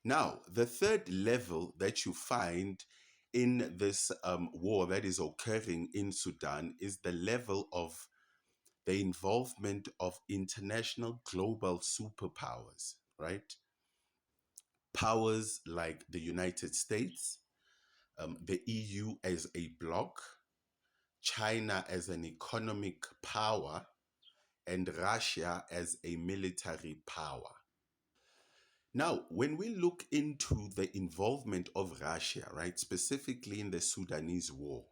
Now, the third level that you find in this war that is occurring in Sudan is the level of the involvement of international global superpowers, right? Powers like the United States, the EU as a bloc, China as an economic power, and Russia as a military power. Now, when we look into the involvement of Russia, right, specifically in the Sudanese war,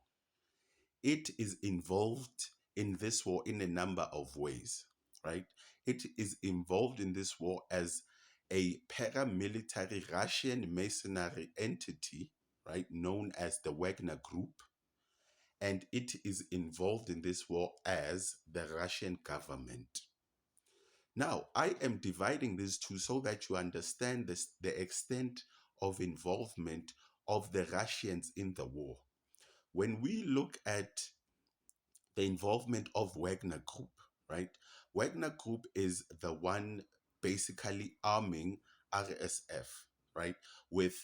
it is involved in this war in a number of ways, right? It is involved in this war as a paramilitary Russian mercenary entity, right, known as the Wagner Group, and it is involved in this war as the Russian government. Now, I am dividing these two so that you understand this, the extent of involvement of the Russians in the war. When we look at the involvement of Wagner Group, right? Wagner Group is the one basically arming RSF, right? With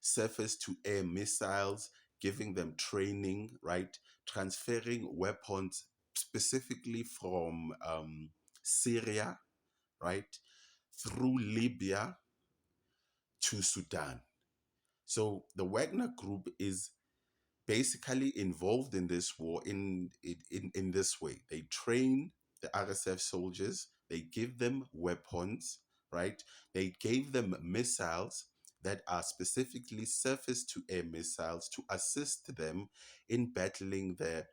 surface to air missiles, giving them training, right? Transferring weapons specifically from Syria, right? Through Libya to Sudan. So the Wagner Group is basically involved in this war in this way. They train the RSF soldiers, they give them weapons, right? They gave them missiles that are specifically surface to air missiles to assist them in battling the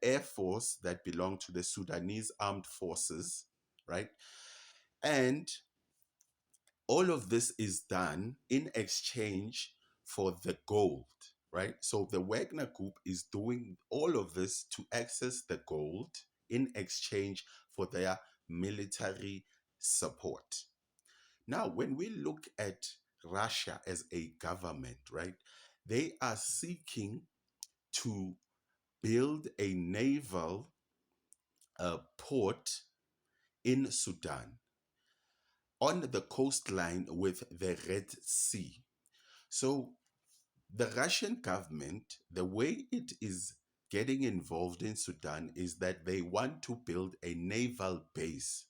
air force that belong to the Sudanese armed forces, right? And all of this is done in exchange for the gold, right? So the Wagner Group is doing all of this to access the gold in exchange for their military support. Now, when we look at Russia as a government, right, they are seeking to build a naval port in Sudan on the coastline with the Red Sea. So the Russian government, the way it is getting involved in Sudan is that they want to build a naval base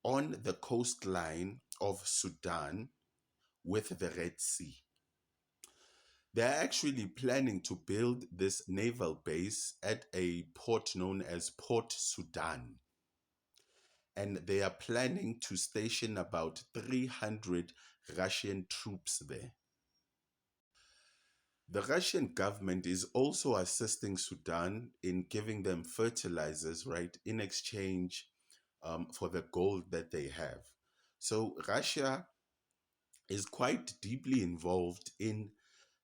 on the coastline of Sudan with the Red Sea. They're actually planning to build this naval base at a port known as Port Sudan. And they are planning to station about 300 Russian troops there. The Russian government is also assisting Sudan in giving them fertilizers, right, in exchange for the gold that they have. So Russia is quite deeply involved in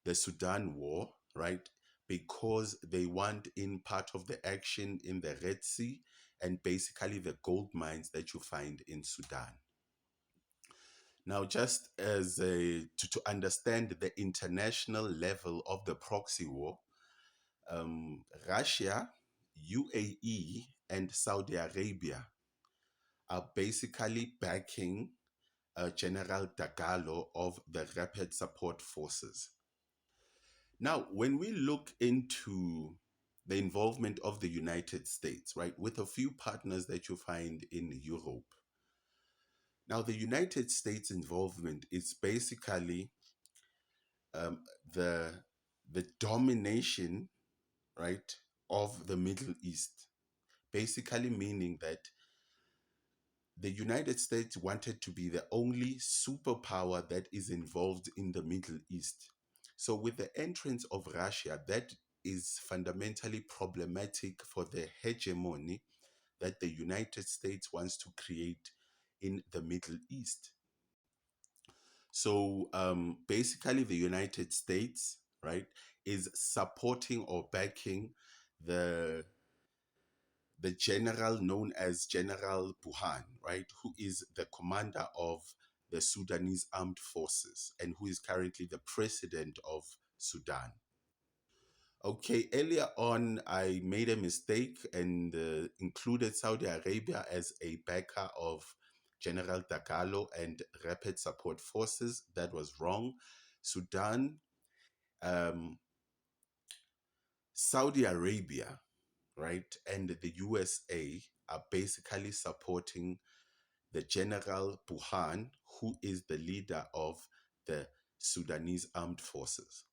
the Sudan war, right, because they want in part of the action in the Red Sea and basically the gold mines that you find in Sudan. Now, just as to understand the international level of the proxy war, Russia, UAE, and Saudi Arabia are basically backing General Dagalo of the Rapid Support Forces. Now, when we look into the involvement of the United States, right, with a few partners that you find in Europe. Now, the United States involvement is basically um, the the domination, right, of the Middle East. Basically, meaning that the United States wanted to be the only superpower that is involved in the Middle East. So, with the entrance of Russia, that is fundamentally problematic for the hegemony that the United States wants to create in the Middle East. So, basically, the United States, right, is supporting or backing the the general known as General Burhan, right, who is the commander of the Sudanese armed forces and who is currently the president of Sudan. Okay, earlier on, I made a mistake and included Saudi Arabia as a backer of General Dagalo and Rapid Support Forces. That was wrong. Sudan, um, Saudi Arabia, right, and the USA are basically supporting the General Burhan, who is the leader of the Sudanese armed forces.